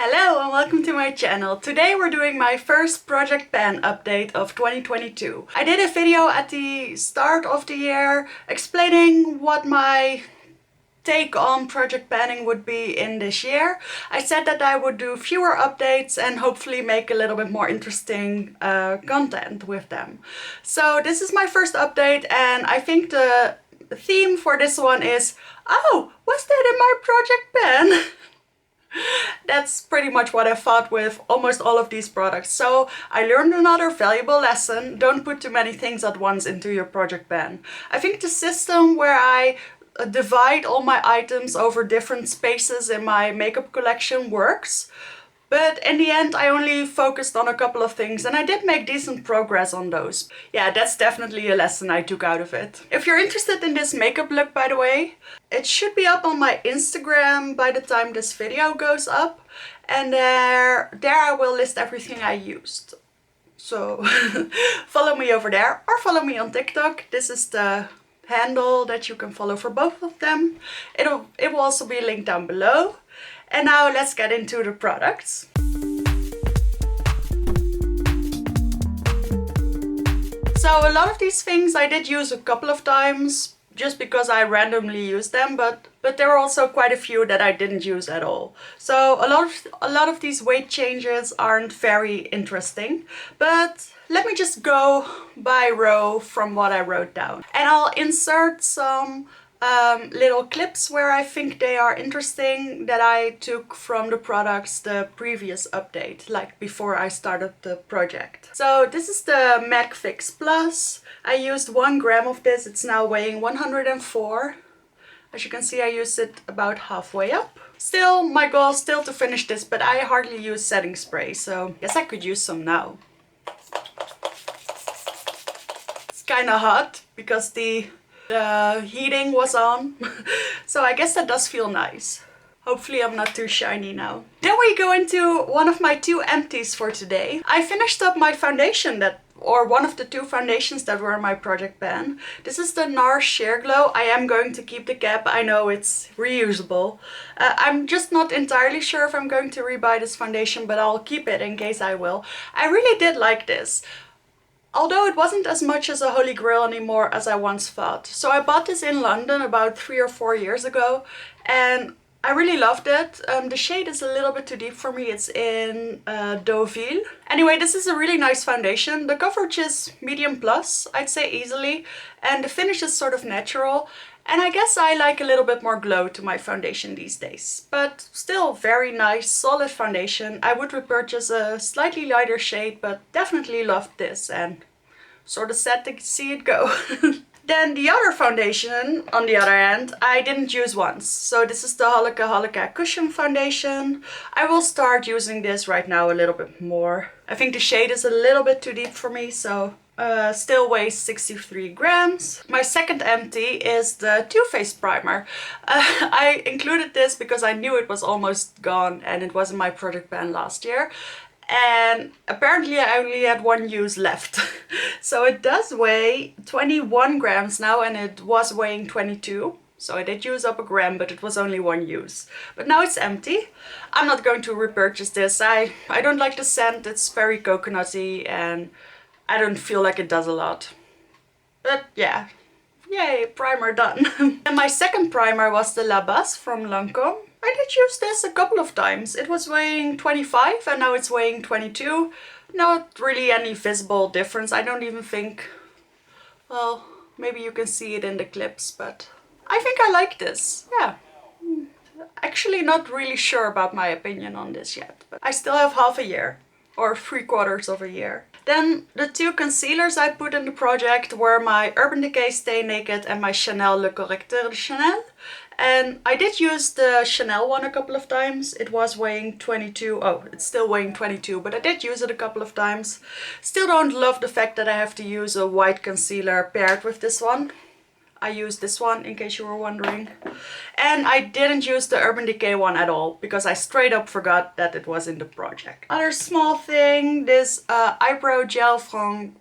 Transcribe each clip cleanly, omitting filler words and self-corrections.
Hello and welcome to my channel. Today we're doing my first project pan update of 2022. I did a video at the start of the year explaining what my take on project panning would be in this year. I said that I would do fewer updates and hopefully make a little bit more interesting content with them. So this is my first update and I think the theme for this one is, oh, was that in my project pan? That's pretty much what I thought with almost all of these products. So I learned another valuable lesson. Don't put too many things at once into your project pan. I think the system where I divide all my items over different spaces in my makeup collection works. But in the end, I only focused on a couple of things and I did make decent progress on those. Yeah, that's definitely a lesson I took out of it. If you're interested in this makeup look, by the way, it should be up on my Instagram by the time this video goes up. And there I will list everything I used. So follow me over there or follow me on TikTok. This is the handle that you can follow for both of them. It will also be linked down below. And now let's get into the products. So a lot of these things I did use a couple of times just because I randomly used them, but there are also quite a few that I didn't use at all. So a lot of these weight changes aren't very interesting, but let me just go by row from what I wrote down. And I'll insert some little clips where I think they are interesting that I took from the products the previous update, like before I started the project. So this is the MAC Fix Plus. I used 1 gram of this. It's now weighing 104. As you can see, I used it about halfway up. Still, my goal is still to finish this, but I hardly use setting spray, so I guess I could use some now. It's kind of hot because the heating was on, so I guess that does feel nice. Hopefully I'm not too shiny now. Then we go into one of my 2 empties for today. I finished up my foundation or one of the 2 foundations that were in my project pan. This is the Nars Sheer Glow. I am going to keep the cap. I know it's reusable. I'm just not entirely sure if I'm going to rebuy this foundation, but I'll keep it in case I will. I really did like this. Although it wasn't as much as a holy grail anymore as I once thought. So I bought this in London about 3 or 4 years ago and I really loved it. The shade is a little bit too deep for me. It's in Deauville. Anyway, this is a really nice foundation. The coverage is medium plus, I'd say easily. And the finish is sort of natural. And I guess I like a little bit more glow to my foundation these days. But still very nice, solid foundation. I would repurchase a slightly lighter shade, but definitely loved this and sort of sad to see it go. Then the other foundation, on the other hand, I didn't use once. So this is the Holika Cushion Foundation. I will start using this right now a little bit more. I think the shade is a little bit too deep for me, so still weighs 63 grams. My second empty is the Too Faced primer. I included this because I knew it was almost gone and it was in my project pan last year. And apparently I only had 1 use left. So it does weigh 21 grams now and it was weighing 22. So I did use up a gram, but it was only 1 use. But now it's empty. I'm not going to repurchase this. I don't like the scent. It's very coconutty and I don't feel like it does a lot. But yeah, yay, primer done. And my second primer was the La Base from Lancome. I did use this a couple of times. It was weighing 25 and now it's weighing 22. Not really any visible difference. I don't even think, well, maybe you can see it in the clips, but I think I like this. Yeah. Actually not really sure about my opinion on this yet, but I still have half a year or 3/4 of a year. Then the 2 concealers I put in the project were my Urban Decay Stay Naked and my Chanel Le Correcteur de Chanel. And I did use the Chanel one a couple of times. It was weighing 22. Oh, it's still weighing 22, but I did use it a couple of times. Still don't love the fact that I have to use a white concealer paired with this one. I used this one in case you were wondering. And I didn't use the Urban Decay one at all because I straight up forgot that it was in the project. Other small thing, this eyebrow gel from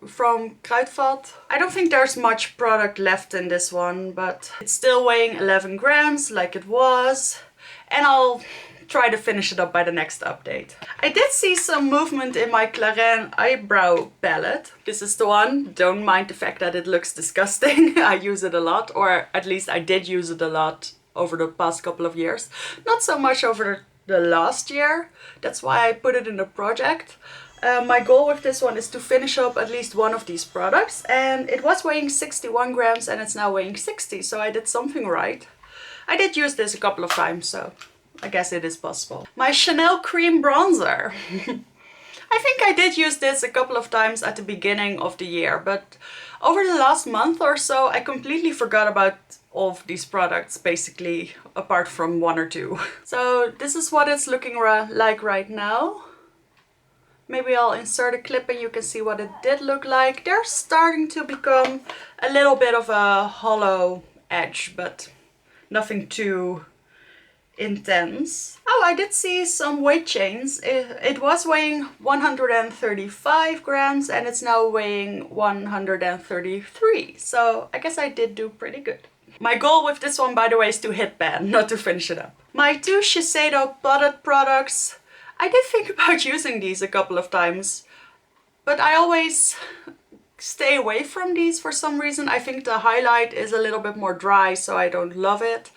Kruidvat. I don't think there's much product left in this one, but it's still weighing 11 grams like it was. And I'll try to finish it up by the next update. I did see some movement in my Clarence eyebrow palette. This is the one. Don't mind the fact that it looks disgusting. I use it a lot, or at least I did use it a lot over the past couple of years. Not so much over the last year. That's why I put it in the project. My goal with this one is to finish up at least one of these products, and it was weighing 61 grams and it's now weighing 60, so I did something right. I did use this a couple of times, so I guess it is possible. My Chanel Cream Bronzer. I think I did use this a couple of times at the beginning of the year, but over the last month or so I completely forgot about all of these products, basically, apart from one or two. So this is what it's looking like right now. Maybe I'll insert a clip and you can see what it did look like. They're starting to become a little bit of a hollow edge, but nothing too intense. Oh, I did see some weight change. It was weighing 135 grams and it's now weighing 133. So I guess I did do pretty good. My goal with this one, by the way, is to hit pan, not to finish it up. My two Shiseido potted products. I did think about using these a couple of times, but I always stay away from these for some reason. I think the highlight is a little bit more dry, so I don't love it.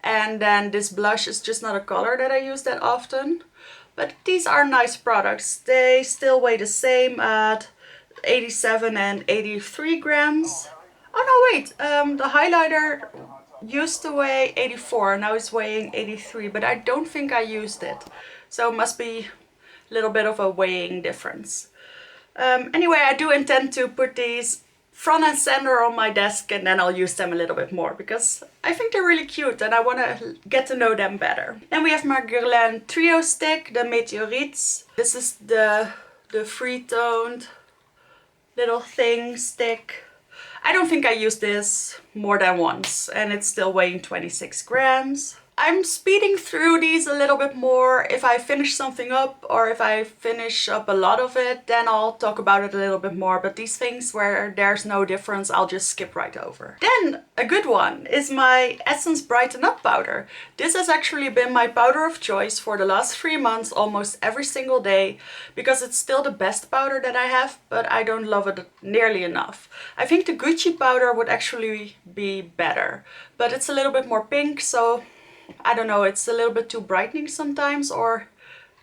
And then this blush is just not a color that I use that often. But these are nice products. They still weigh the same at 87 and 83 grams. Oh no, wait, the highlighter used to weigh 84, now it's weighing 83, but I don't think I used it. So it must be a little bit of a weighing difference. Anyway, I do intend to put these front and center on my desk and then I'll use them a little bit more because I think they're really cute and I want to get to know them better. Then we have my Guerlain Trio Stick, the Meteorites. This is the free-toned little thing stick. I don't think I used this more than once and it's still weighing 26 grams. I'm speeding through these a little bit more. If I finish something up or if I finish up a lot of it, then I'll talk about it a little bit more. But these things where there's no difference, I'll just skip right over. Then a good one is my Essence Brighten Up powder. This has actually been my powder of choice for the last 3 months, almost every single day, because it's still the best powder that I have, but I don't love it nearly enough. I think the Gucci powder would actually be better, but it's a little bit more pink, so I don't know, it's a little bit too brightening sometimes, or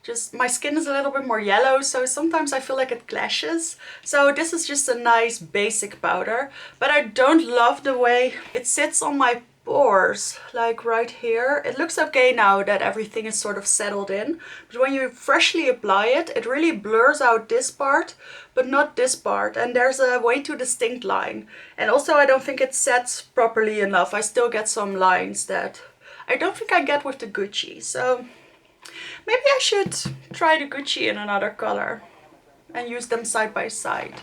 just my skin is a little bit more yellow, so sometimes I feel like it clashes. So this is just a nice basic powder, but I don't love the way it sits on my pores, like right here. It looks okay now that everything is sort of settled in, but when you freshly apply it, it really blurs out this part, but not this part, and there's a way too distinct line. And also I don't think it sets properly enough. I still get some lines that I don't think I get with the Gucci, so maybe I should try the Gucci in another color and use them side by side.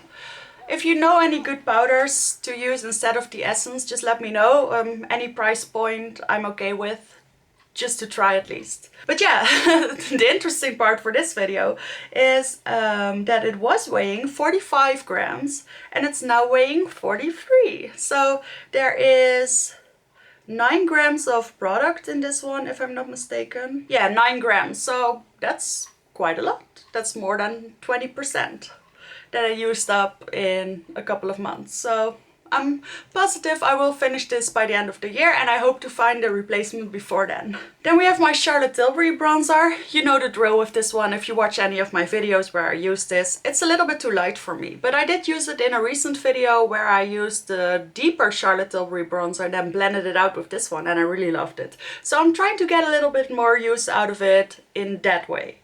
If you know any good powders to use instead of the Essence, just let me know. Any price point I'm okay with, just to try at least. But yeah, the interesting part for this video is that it was weighing 45 grams and it's now weighing 43. So there is 9 grams of product in this one, if I'm not mistaken. Yeah, 9 grams, so that's quite a lot. That's more than 20% that I used up in a couple of months. So I'm positive I will finish this by the end of the year and I hope to find a replacement before then. Then we have my Charlotte Tilbury bronzer. You know the drill with this one if you watch any of my videos where I use this. It's a little bit too light for me, but I did use it in a recent video where I used the deeper Charlotte Tilbury bronzer and then blended it out with this one and I really loved it. So I'm trying to get a little bit more use out of it in that way.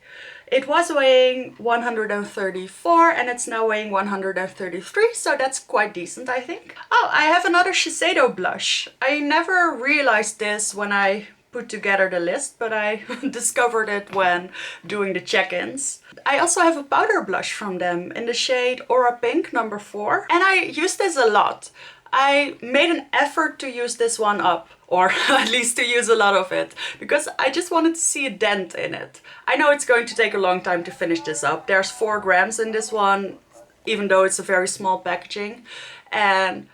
It was weighing 134 and it's now weighing 133, so that's quite decent, I think. Oh, I have another Shiseido blush. I never realized this when I put together the list, but I discovered it when doing the check-ins. I also have a powder blush from them in the shade Aura Pink number 4, and I use this a lot. I made an effort to use this one up, or at least to use a lot of it, because I just wanted to see a dent in it. I know it's going to take a long time to finish this up. There's 4 grams in this one, even though it's a very small packaging. And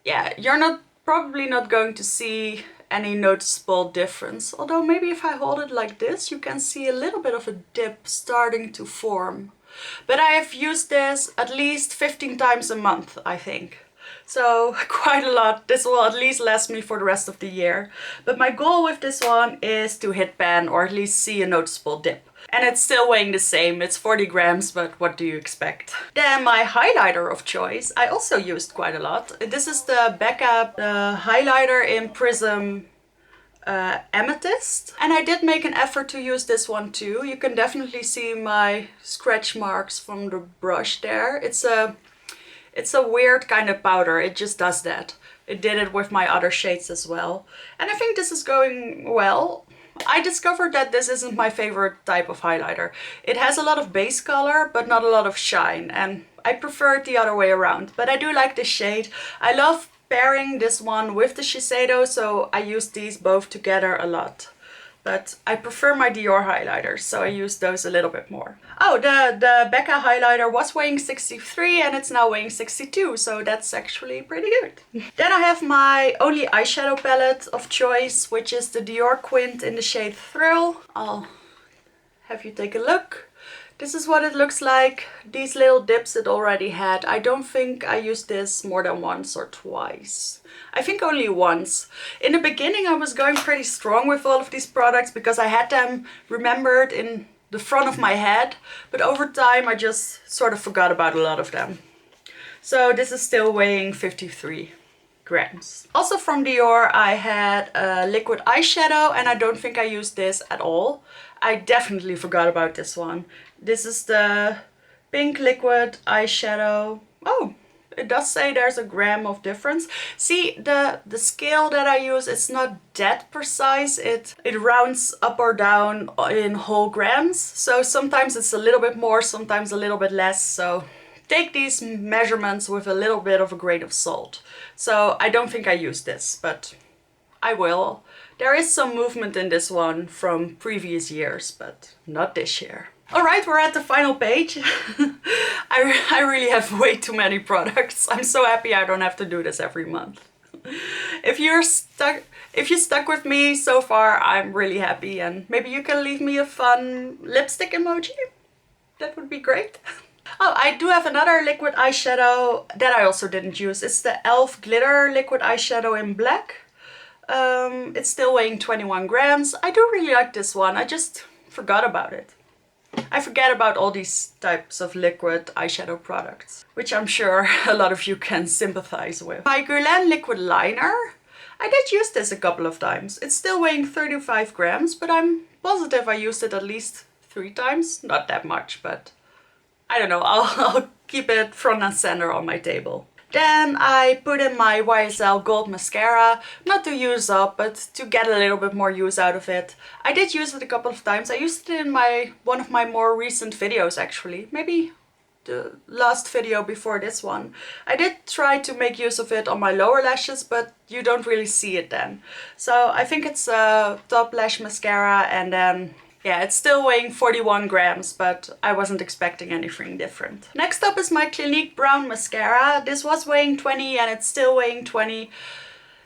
yeah, you're probably not going to see any noticeable difference. Although maybe if I hold it like this, you can see a little bit of a dip starting to form. But I have used this at least 15 times a month, I think. So quite a lot. This will at least last me for the rest of the year. But my goal with this one is to hit pan or at least see a noticeable dip. And it's still weighing the same. It's 40 grams, but what do you expect? Then my highlighter of choice, I also used quite a lot. This is the Becca highlighter in Prism Amethyst. And I did make an effort to use this one too. You can definitely see my scratch marks from the brush there. It's a weird kind of powder, it just does that. It did it with my other shades as well. And I think this is going well. I discovered that this isn't my favorite type of highlighter. It has a lot of base color, but not a lot of shine. And I prefer it the other way around. But I do like this shade. I love pairing this one with the Shiseido, so I use these both together a lot. But I prefer my Dior highlighters, so I use those a little bit more. Oh, the Becca highlighter was weighing 63 and it's now weighing 62, so that's actually pretty good. Then I have my only eyeshadow palette of choice, which is the Dior Quint in the shade Thrill. I'll have you take a look. This is what it looks like. These little dips it already had. I don't think I used this more than once or twice. I think only once. In the beginning I was going pretty strong with all of these products because I had them remembered in the front of my head. But over time I just sort of forgot about a lot of them. So this is still weighing 53 grams. Also from Dior I had a liquid eyeshadow and I don't think I used this at all. I definitely forgot about this one. This is the pink liquid eyeshadow. Oh, it does say there's a gram of difference. See, the scale that I use, it's not that precise. It rounds up or down in whole grams. So sometimes it's a little bit more, sometimes a little bit less. So take these measurements with a little bit of a grain of salt. So I don't think I used this, but I will. There is some movement in this one from previous years, but not this year. Alright, we're at the final page. I really have way too many products. I'm so happy I don't have to do this every month. If you stuck with me so far, I'm really happy, and maybe you can leave me a fun lipstick emoji. That would be great. Oh, I do have another liquid eyeshadow that I also didn't use. It's the e.l.f. Glitter Liquid Eyeshadow in black. It's still weighing 21 grams. I do really like this one. I just forgot about it. I forget about all these types of liquid eyeshadow products, which I'm sure a lot of you can sympathize with. My Guerlain liquid liner. I did use this a couple of times. It's still weighing 35 grams, but I'm positive I used it at least 3 times. Not that much, but I don't know. I'll keep it front and center on my table. Then I put in my Ysl Gold Mascara, not to use up, but to get a little bit more use out of it. I did use it a couple of times. I used it in one of my more recent videos actually, maybe the last video before this one. I did try to make use of it on my lower lashes, but you don't really see it then. So I think it's a top lash mascara, and then yeah, it's still weighing 41 grams, but I wasn't expecting anything different. Next up is my Clinique Brown Mascara. This was weighing 20 and it's still weighing 20.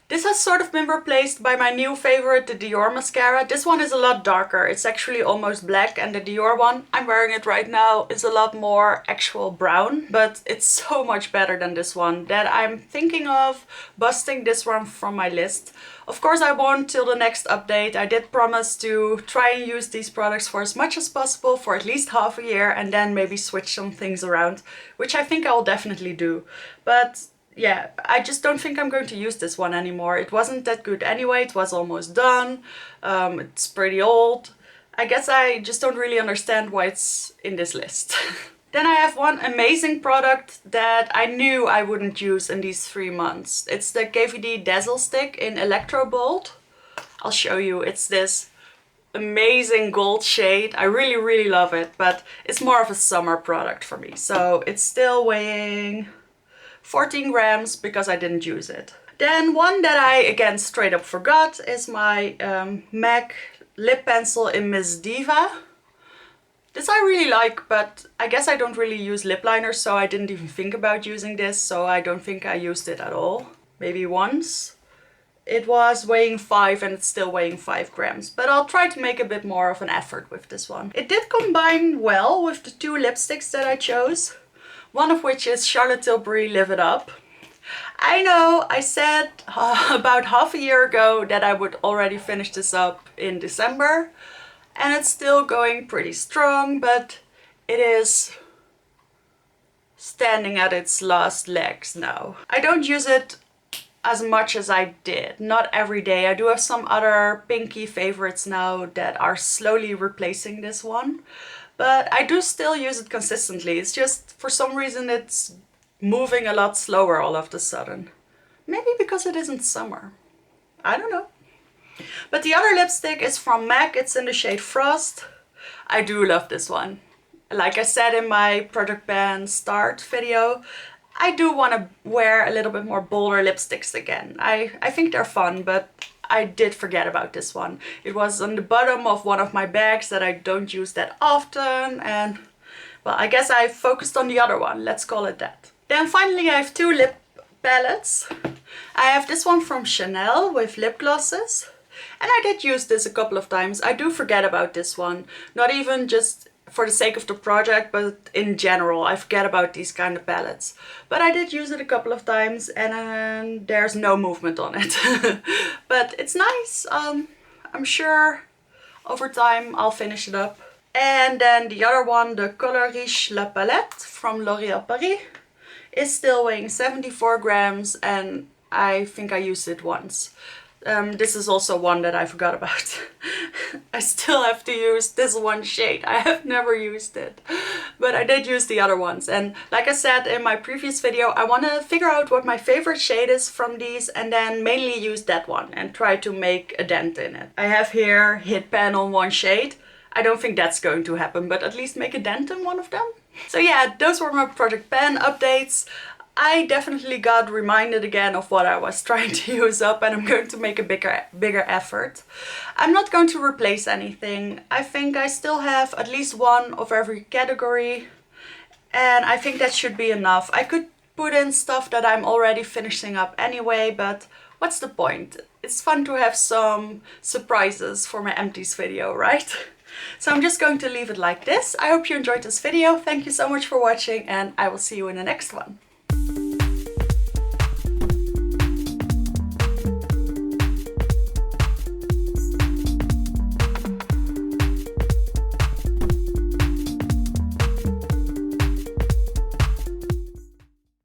This has sort of been replaced by my new favorite, the Dior mascara. This one is a lot darker. It's actually almost black, and the Dior one, I'm wearing it right now, is a lot more actual brown. But it's so much better than this one that I'm thinking of busting this one from my list. Of course I won't till the next update. I did promise to try and use these products for as much as possible for at least half a year, and then maybe switch some things around, which I think I'll definitely do. But yeah, I just don't think I'm going to use this one anymore. It wasn't that good anyway. It was almost done. It's pretty old. I guess I just don't really understand why it's in this list. Then I have one amazing product that I knew I wouldn't use in these 3 months. It's the KVD Dazzle stick in Electro Bold. I'll show you. It's this amazing gold shade. I really love it, but it's more of a summer product for me. So it's still weighing 14 grams because I didn't use it. Then one that I again straight up forgot is my MAC lip pencil in Miss Diva. This I really like, but I guess I don't really use lip liners, so I didn't even think about using this, so I don't think I used it at all. Maybe once. It was weighing 5 and it's still weighing 5 grams. But I'll try to make a bit more of an effort with this one. It did combine well with the 2 lipsticks that I chose. One of which is Charlotte Tilbury Live It Up. I know I said about half a year ago that I would already finish this up in December. And it's still going pretty strong, but it is standing at its last legs now. I don't use it as much as I did. Not every day. I do have some other pinky favorites now that are slowly replacing this one. But I do still use it consistently. It's just for some reason it's moving a lot slower all of a sudden. Maybe because it isn't summer. I don't know. But the other lipstick is from MAC. It's in the shade Frost. I do love this one. Like I said in my product ban start video, I do want to wear a little bit more bolder lipsticks again. I think they're fun, but I did forget about this one. It was on the bottom of one of my bags that I don't use that often, and well, I guess I focused on the other one, let's call it that. Then finally I have 2 lip palettes. I have this one from Chanel with lip glosses, and I did use this a couple of times. I do forget about this one, not even just for the sake of the project, but in general I forget about these kind of palettes. But I did use it a couple of times and there's no movement on it. But it's nice. I'm sure over time I'll finish it up. And then the other one, the Color Riche La Palette from L'Oréal Paris, is still weighing 74 grams and I think I used it once. This is also one that I forgot about. I still have to use this one shade. I have never used it, but I did use the other ones. And like I said in my previous video, I want to figure out what my favorite shade is from these and then mainly use that one and try to make a dent in it. I have here hit pan on one shade. I don't think that's going to happen, but at least make a dent in one of them. So yeah, those were my Project Pan updates. I definitely got reminded again of what I was trying to use up, and I'm going to make a bigger effort. I'm not going to replace anything. I think I still have at least one of every category, and I think that should be enough. I could put in stuff that I'm already finishing up anyway, but what's the point? It's fun to have some surprises for my empties video, right? So I'm just going to leave it like this. I hope you enjoyed this video. Thank you so much for watching, and I will see you in the next one.